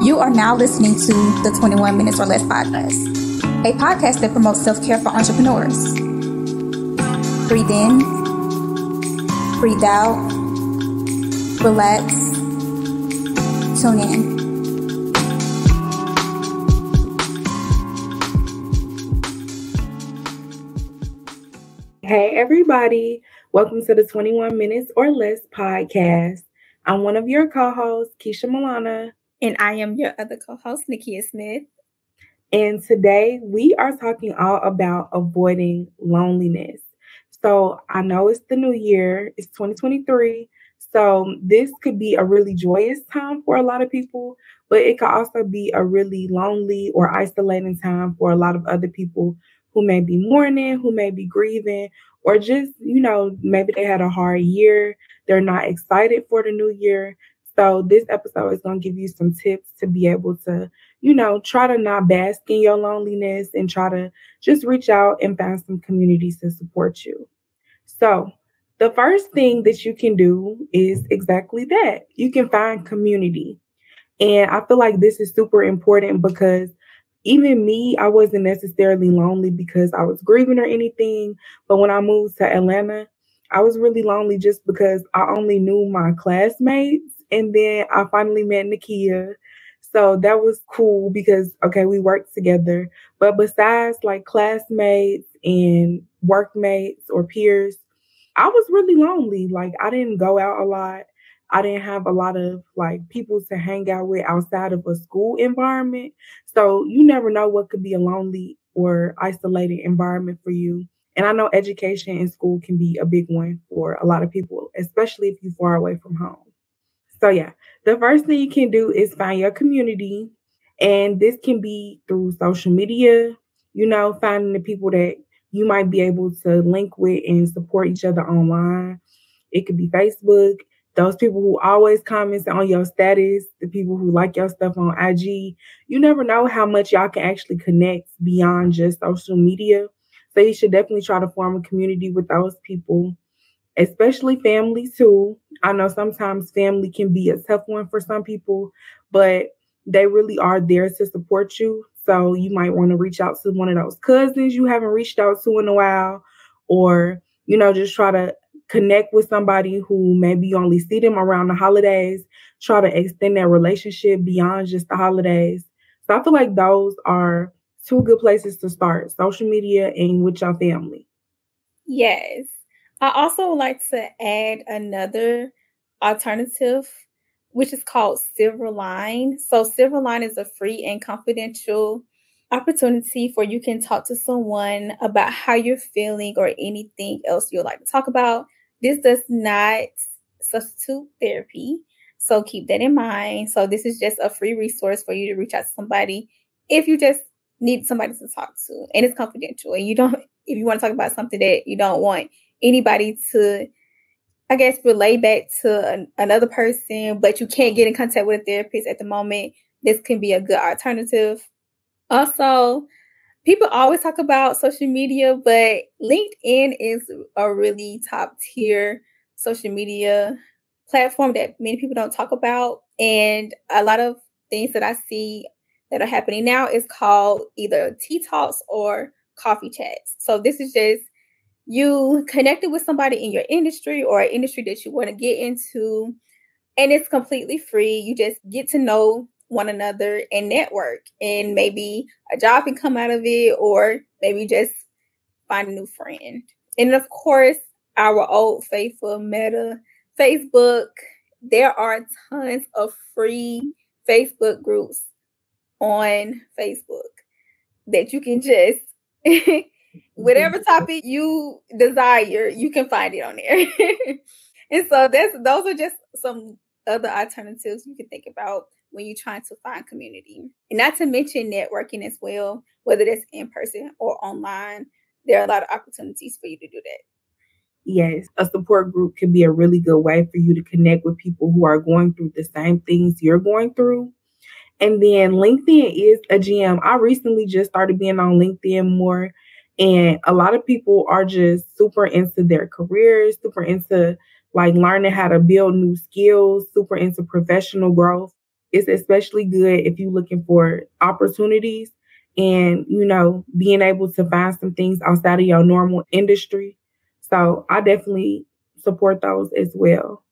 You are now listening to the 21 Minutes or Less podcast, a podcast that promotes self-care for entrepreneurs. Breathe in, breathe out, relax, tune in. Hey everybody, welcome to the 21 Minutes or Less podcast. I'm one of your co-hosts, Keisha Milana. And I am your other co-host, Nikia Smith. And today we are talking all about avoiding loneliness. So I know it's the new year, it's 2023. So this could be a really joyous time for a lot of people, but it could also be a really lonely or isolating time for a lot of other people who may be mourning, who may be grieving, or just, maybe they had a hard year. They're not excited for the new year. So this episode is going to give you some tips to be able to, try to not bask in your loneliness and try to just reach out and find some communities to support you. So the first thing that you can do is exactly that. You can find community. And I feel like this is super important because even me, I wasn't necessarily lonely because I was grieving or anything. But when I moved to Atlanta, I was really lonely just because I only knew my classmates. And then I finally met Nikia. So that was cool because, we worked together. But besides like classmates and workmates or peers, I was really lonely. Like I didn't go out a lot. I didn't have a lot of like people to hang out with outside of a school environment. So you never know what could be a lonely or isolated environment for you. And I know education in school can be a big one for a lot of people, especially if you're far away from home. So yeah, the first thing you can do is find your community. And this can be through social media, finding the people that you might be able to link with and support each other online. It could be Facebook, those people who always comment on your status, the people who like your stuff on IG. You never know how much y'all can actually connect beyond just social media. So you should definitely try to form a community with those people, especially family too. I know sometimes family can be a tough one for some people, but they really are there to support you. So you might want to reach out to one of those cousins you haven't reached out to in a while, or, just try to connect with somebody who maybe you only see them around the holidays. Try to extend that relationship beyond just the holidays. So I feel like those are two good places to start: social media and with your family. Yes. I also would like to add another alternative, which is called Silverline. So Silverline is a free and confidential opportunity for you can talk to someone about how you're feeling or anything else you'd like to talk about. This does not substitute therapy, so keep that in mind. So this is just a free resource for you to reach out to somebody if you just need somebody to talk to, and it's confidential. And if you want to talk about something that you don't want anybody to, relay back to another person, but you can't get in contact with a therapist at the moment, this can be a good alternative. Also, people always talk about social media, but LinkedIn is a really top tier social media platform that many people don't talk about. And a lot of things that I see that are happening now is called either tea talks or coffee chats. So this is just you connected with somebody in your industry or an industry that you want to get into, and it's completely free. You just get to know one another and network, and maybe a job can come out of it, or maybe just find a new friend. And of course, our old faithful Meta, Facebook. There are tons of free Facebook groups on Facebook that you can just whatever topic you desire, you can find it on there. And so those are just some other alternatives you can think about when you're trying to find community. And not to mention networking as well, whether that's in person or online. There are a lot of opportunities for you to do that. Yes, a support group can be a really good way for you to connect with people who are going through the same things you're going through. And then LinkedIn is a gem. I recently just started being on LinkedIn more. And a lot of people are just super into their careers, super into like learning how to build new skills, super into professional growth. it's especially good if you're looking for opportunities and, being able to find some things outside of your normal industry. So I definitely support those as well.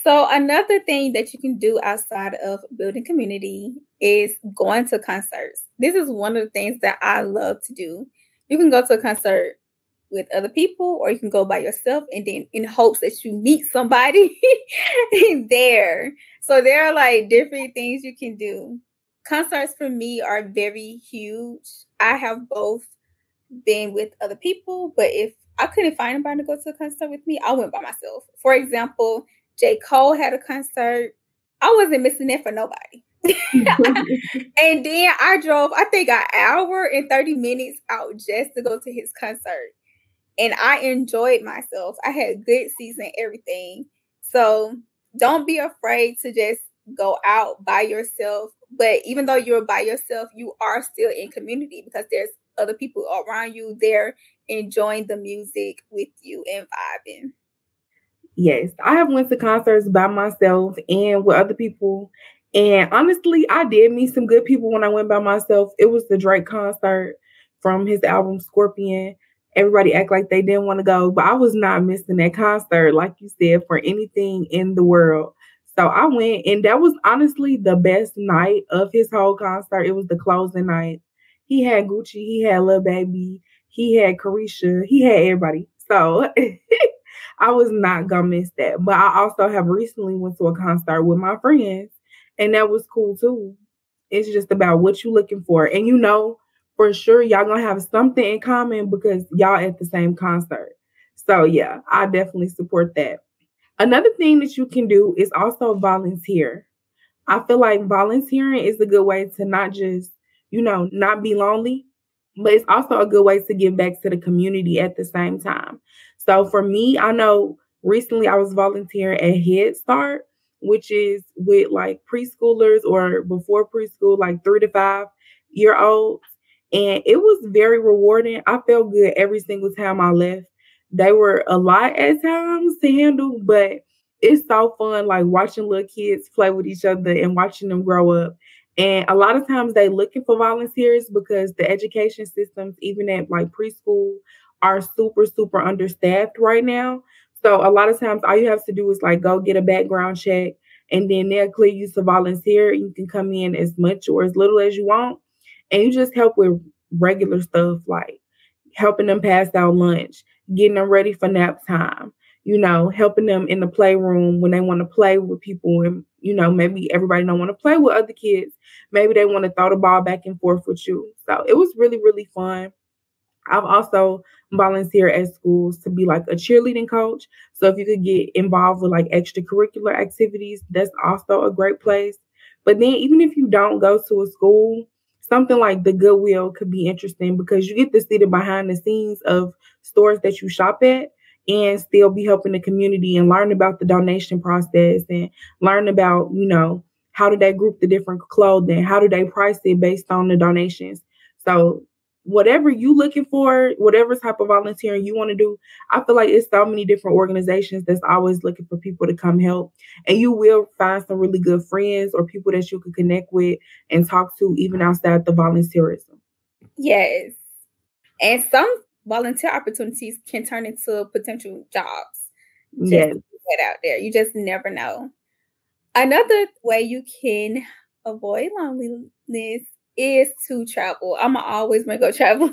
So another thing that you can do outside of building community is going to concerts. This is one of the things that I love to do. You can go to a concert with other people, or you can go by yourself, and then in hopes that you meet somebody there. So there are like different things you can do. Concerts for me are very huge. I have both been with other people, but if I couldn't find anybody to go to a concert with me, I went by myself. For example, J. Cole had a concert. I wasn't missing it for nobody. And then I drove, I think, an hour and 30 minutes out just to go to his concert. And I enjoyed myself. I had good seats and everything. So don't be afraid to just go out by yourself. But even though you're by yourself, you are still in community because there's other people around you there enjoying the music with you and vibing. Yes, I have went to concerts by myself and with other people. And honestly, I did meet some good people when I went by myself. It was the Drake concert from his album Scorpion. Everybody act like they didn't want to go, but I was not missing that concert, like you said, for anything in the world. So I went, and that was honestly the best night of his whole concert. It was the closing night. He had Gucci, he had Lil Baby, he had Carisha, he had everybody. So I was not gonna miss that. But I also have recently went to a concert with my friends, and that was cool too. It's just about what you're looking for. And for sure y'all gonna have something in common because y'all at the same concert. So yeah, I definitely support that. Another thing that you can do is also volunteer. I feel like volunteering is a good way to not just, not be lonely, but it's also a good way to give back to the community at the same time. So for me, I know recently I was volunteering at Head Start, which is with like preschoolers or before preschool, like 3 to 5 year olds. And it was very rewarding. I felt good every single time I left. They were a lot at times to handle, but it's so fun like watching little kids play with each other and watching them grow up. And a lot of times they looking for volunteers because the education systems, even at like preschool, are super, super understaffed right now. So a lot of times all you have to do is like go get a background check and then they'll clear you to volunteer. You can come in as much or as little as you want. And you just help with regular stuff like helping them pass out lunch, getting them ready for nap time, helping them in the playroom when they want to play with people and, maybe everybody don't want to play with other kids. Maybe they want to throw the ball back and forth with you. So it was really, really fun. I've also volunteered at schools to be like a cheerleading coach. So if you could get involved with like extracurricular activities, that's also a great place. But then even if you don't go to a school, something like the Goodwill could be interesting because you get to see the behind the scenes of stores that you shop at and still be helping the community and learn about the donation process and learn about, how do they group the different clothing? How do they price it based on the donations? So whatever you looking for, whatever type of volunteering you want to do, I feel like it's so many different organizations that's always looking for people to come help. And you will find some really good friends or people that you can connect with and talk to even outside the volunteerism. Yes. And some volunteer opportunities can turn into potential jobs. Just get out there. You just never know. Another way you can avoid loneliness is to travel. I'm always gonna go travel.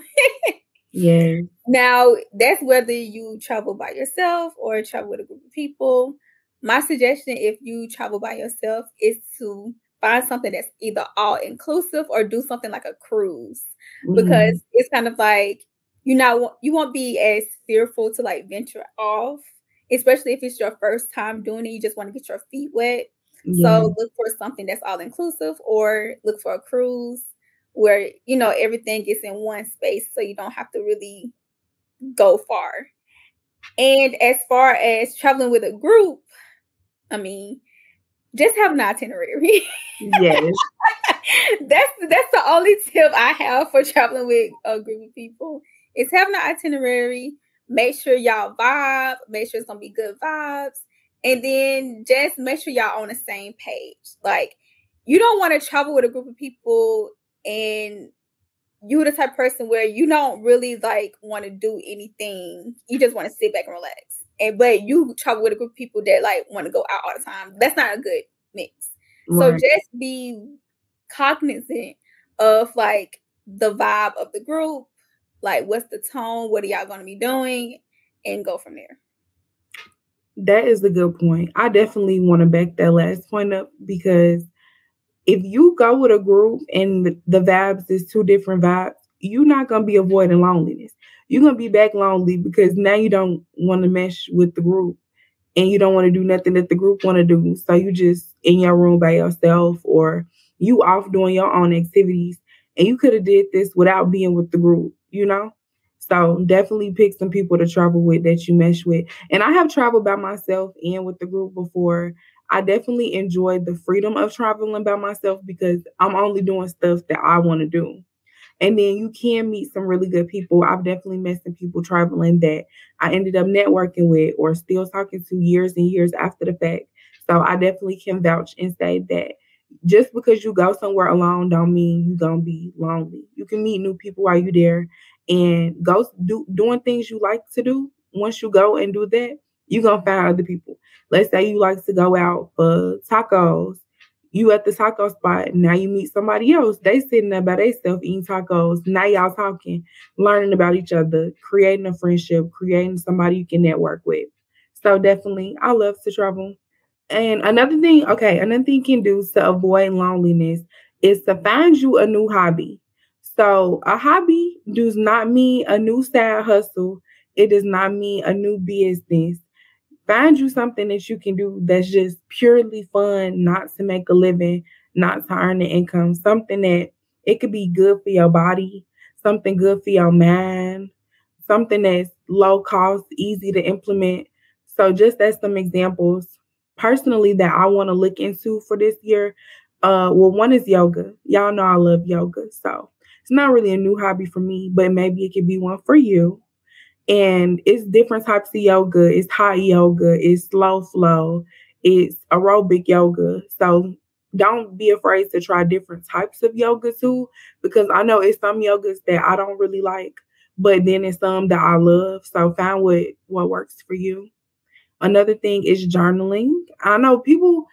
Yeah. Now, that's whether you travel by yourself or travel with a group of people. My suggestion, if you travel by yourself, is to find something that's either all inclusive or do something like a cruise, because it's kind of like you won't be as fearful to like venture off, especially if it's your first time doing it. You just want to get your feet wet. Yeah. So look for something that's all inclusive or look for a cruise where, everything is in one space so you don't have to really go far. And as far as traveling with a group, I mean, just have an itinerary. Yes. That's the only tip I have for traveling with a group of people is having an itinerary. Make sure y'all vibe. Make sure it's gonna be good vibes. And then just make sure y'all on the same page. Like, you don't want to travel with a group of people and you're the type of person where you don't really like want to do anything. You just want to sit back and relax. But you travel with a group of people that like want to go out all the time. That's not a good mix. Right. So just be cognizant of like the vibe of the group, like what's the tone, what are y'all going to be doing, and go from there. That is a good point. I definitely want to back that last point up, because if you go with a group and the vibes is two different vibes, you're not going to be avoiding loneliness. You're going to be back lonely because now you don't want to mesh with the group and you don't want to do nothing that the group want to do. So you just in your room by yourself, or you off doing your own activities, and you could have did this without being with the group, you know? So definitely pick some people to travel with that you mesh with. And I have traveled by myself and with the group before. I definitely enjoy the freedom of traveling by myself because I'm only doing stuff that I want to do. And then you can meet some really good people. I've definitely met some people traveling that I ended up networking with or still talking to years and years after the fact. So I definitely can vouch and say that just because you go somewhere alone don't mean you're going to be lonely. You can meet new people while you're there and go doing things you like to do. Once you go and do that, you're going to find other people. Let's say you like to go out for tacos. You at the taco spot, now you meet somebody else. They sitting there by themselves eating tacos. Now y'all talking, learning about each other, creating a friendship, creating somebody you can network with. So definitely, I love to travel. And another thing you can do to avoid loneliness is to find you a new hobby. So a hobby does not mean a new side hustle. It does not mean a new business. Find you something that you can do that's just purely fun, not to make a living, not to earn an income, something that it could be good for your body, something good for your mind, something that's low cost, easy to implement. So just as some examples, personally that I want to look into for this year, one is yoga. Y'all know I love yoga. So it's not really a new hobby for me, but maybe it could be one for you. And it's different types of yoga. It's hot yoga. It's slow flow. It's aerobic yoga. So don't be afraid to try different types of yoga too, because I know it's some yogas that I don't really like, but then it's some that I love. So find what works for you. Another thing is journaling. I feel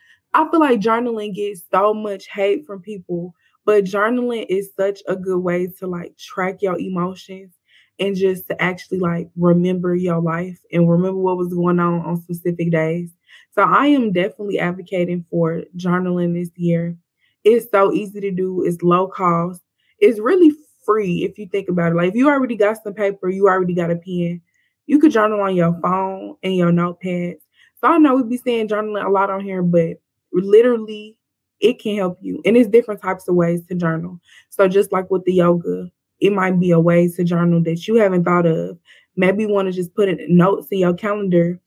like journaling gets so much hate from people, but journaling is such a good way to like track your emotions and just to actually like remember your life and remember what was going on specific days. So I am definitely advocating for journaling this year. It's so easy to do. It's low cost. It's really free if you think about it. Like if you already got some paper, you already got a pen, you could journal on your phone and your notepads. So I know we be saying journaling a lot on here, but literally it can help you. And it's different types of ways to journal. So just like with the yoga, it might be a way to journal that you haven't thought of. Maybe you want to just put notes in your calendar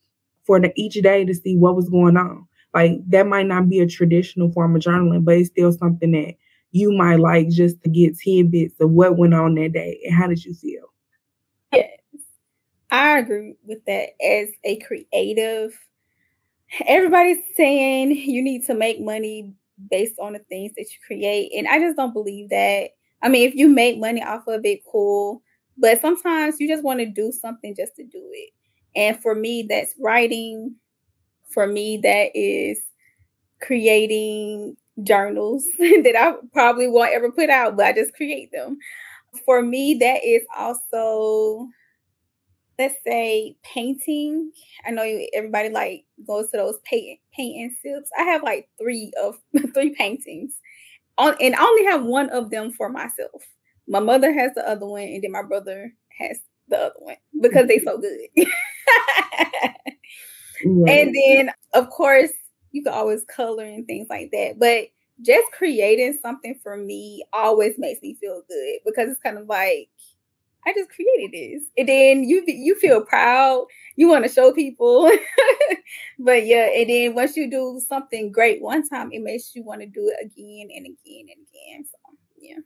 for each day to see what was going on. Like that might not be a traditional form of journaling, but it's still something that you might like just to get tidbits of what went on that day and how did you feel. Yes, I agree with that. As a creative, everybody's saying you need to make money based on the things that you create. And I just don't believe that. I mean, if you make money off of it, cool. But sometimes you just want to do something just to do it. And for me, that's writing. For me, that is creating journals that I probably won't ever put out, but I just create them. For me, that is also, let's say, painting. I know everybody like goes to those paint and sips. I have like three paintings. And I only have one of them for myself. My mother has the other one, and then my brother has the other one because they're so good. And then, of course, you can always color and things like that. But just creating something for me always makes me feel good because it's kind of like, I just created this. And then you feel proud. You want to show people. But yeah, and then once you do something great one time, it makes you want to do it again and again and again. So yeah.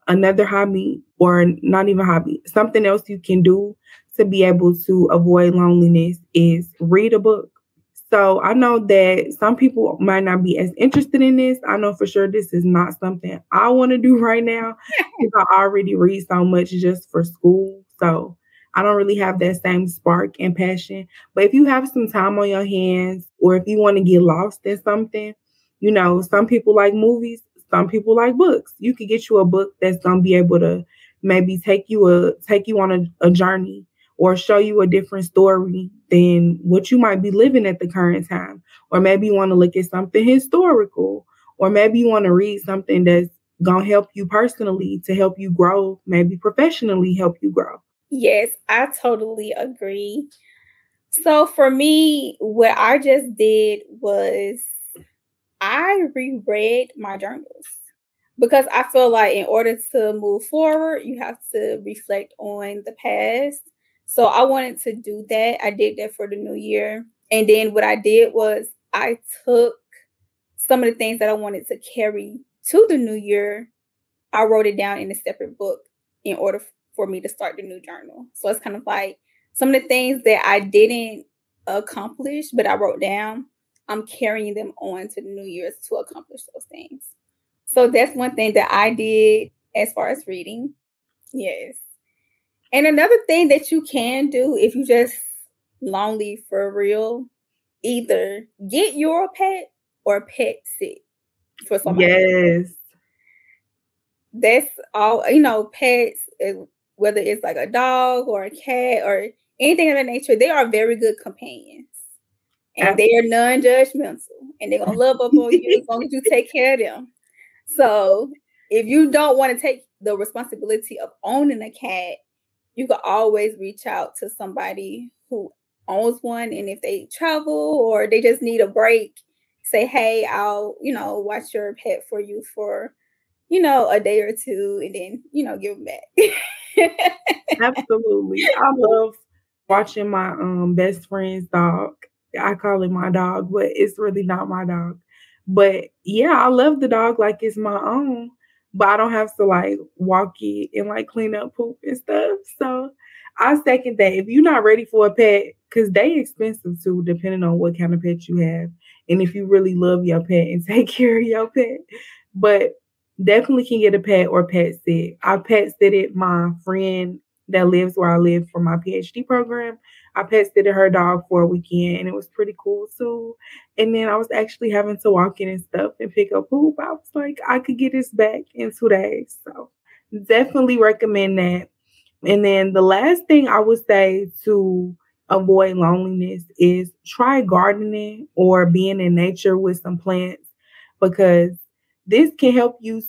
Another hobby, or not even hobby, something else you can do to be able to avoid loneliness is read a book. So I know that some people might not be as interested in this. I know for sure this is not something I want to do right now because I already read so much just for school. So I don't really have that same spark and passion. But if you have some time on your hands or if you want to get lost in something, some people like movies, some people like books. You could get you a book that's gonna be able to maybe take you on a journey or show you a different story than what you might be living at the current time. Or maybe you want to look at something historical, or maybe you want to read something that's going to help you personally to help you grow, maybe professionally help you grow. Yes, I totally agree. So for me, what I just did was I reread my journals because I feel like in order to move forward, you have to reflect on the past. So I wanted to do that. I did that for the new year. And then what I did was I took some of the things that I wanted to carry to the new year. I wrote it down in a separate book in order for me to start the new journal. So it's kind of like some of the things that I didn't accomplish, but I wrote down, I'm carrying them on to the new year's to accomplish those things. So that's one thing that I did as far as reading. Yes. And another thing that you can do if you just lonely for real, either get your pet or pet sit for somebody. Yes. That's all, pets, whether it's like a dog or a cat or anything of that nature, they are very good companions. And they are non-judgmental. And they're going to love up on you as long as you take care of them. So if you don't want to take the responsibility of owning a cat, you can always reach out to somebody who owns one. And if they travel or they just need a break, say, hey, I'll, watch your pet for you for, a day or two and then, give them back. Absolutely. I love watching my best friend's dog. I call it my dog, but it's really not my dog. But yeah, I love the dog like it's my own, but I don't have to like walk it and like clean up poop and stuff. So I second that. If you're not ready for a pet, because they expensive too, depending on what kind of pet you have. And if you really love your pet and take care of your pet. But definitely can get a pet or pet sit. I pet sitted my friend that lives where I live for my PhD program. I pet sitted her dog for a weekend and it was pretty cool too. And then I was actually having to walk in and stuff and pick up poop. I was like, I could get this back in 2 days. So definitely recommend that. And then the last thing I would say to avoid loneliness is try gardening or being in nature with some plants because this can help you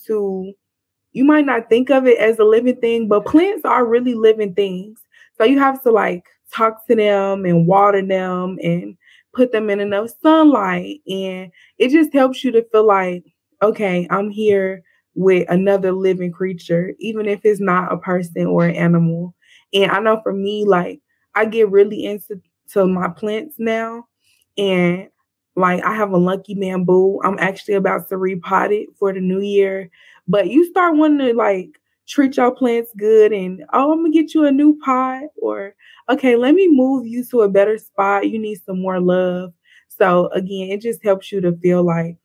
might not think of it as a living thing, but plants are really living things. So you have to like talk to them and water them and put them in enough sunlight. And it just helps you to feel like, okay, I'm here with another living creature, even if it's not a person or an animal. And I know for me, like I get really into my plants now. And like I have a lucky bamboo. I'm actually about to repot it for the new year. But you start wanting to like treat your plants good and I'm gonna get you a new pot or okay, let me move you to a better spot. You need some more love. So again, it just helps you to feel like,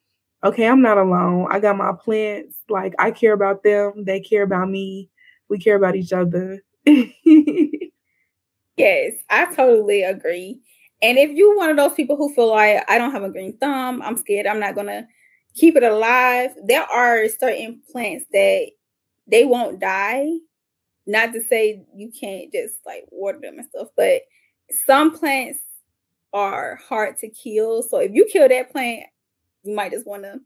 okay, I'm not alone. I got my plants. Like I care about them. They care about me. We care about each other. Yes, I totally agree. And if you're one of those people who feel like I don't have a green thumb, I'm scared, I'm not gonna keep it alive. There are certain plants that they won't die. Not to say you can't just like water them and stuff, but some plants are hard to kill. So if you kill that plant, you might just want to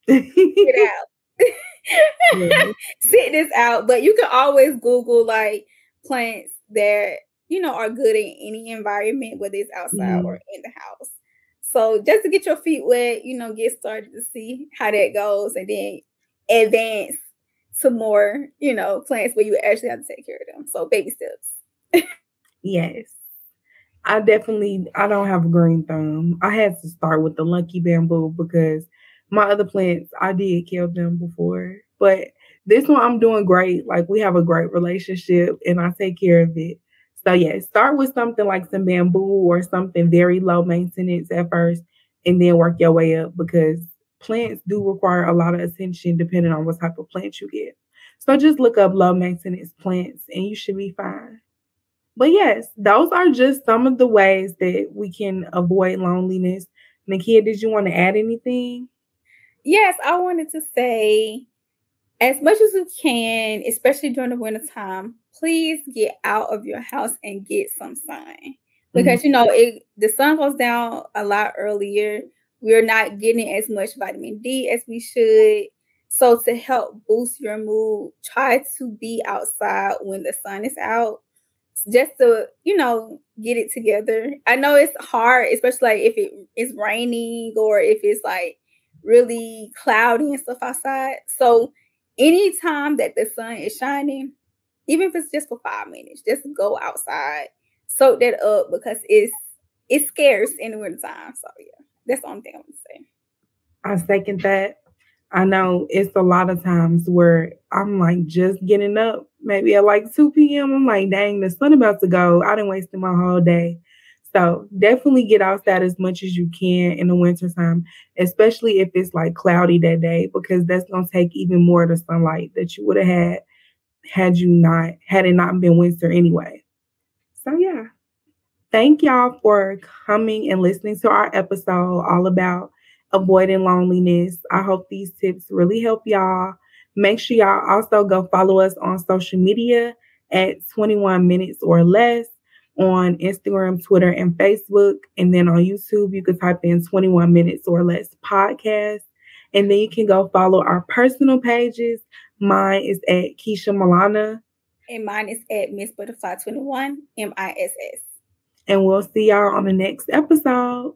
get out. Sit this out. But you can always Google like plants that are good in any environment, whether it's outside or in the house. So just to get your feet wet, get started to see how that goes and then advance to more, plants where you actually have to take care of them. So baby steps. Yes. I don't have a green thumb. I had to start with the lucky bamboo because my other plants, I did kill them before. But this one I'm doing great. Like we have a great relationship and I take care of it. So yeah, start with something like some bamboo or something very low maintenance at first, and then work your way up because plants do require a lot of attention depending on what type of plant you get. So just look up low maintenance plants and you should be fine. But yes, those are just some of the ways that we can avoid loneliness. Nakia, did you want to add anything? Yes, I wanted to say, as much as you can, especially during the winter time, please get out of your house and get some sun. Because the sun goes down a lot earlier. We're not getting as much vitamin D as we should. So to help boost your mood, try to be outside when the sun is out. Just to, get it together. I know it's hard, especially like if it is raining or if it's like really cloudy and stuff outside. So anytime that the sun is shining, even if it's just for 5 minutes, just go outside, soak that up because it's scarce in the winter time. So yeah, that's the only thing I'm gonna say. I second that. I know it's a lot of times where I'm like just getting up, maybe at like 2 p.m. I'm like, dang, the sun about to go. I done wasted my whole day. So definitely get outside as much as you can in the wintertime, especially if it's like cloudy that day, because that's gonna take even more of the sunlight that you would have had it not been winter anyway. So yeah. Thank y'all for coming and listening to our episode all about avoiding loneliness. I hope these tips really help y'all. Make sure y'all also go follow us on social media at 21 minutes or less on Instagram, Twitter, and Facebook. And then on YouTube, you can type in 21 minutes or less podcast. And then you can go follow our personal pages. Mine is at Keisha Milana. And mine is at Miss Butterfly 21, MISS. And we'll see y'all on the next episode.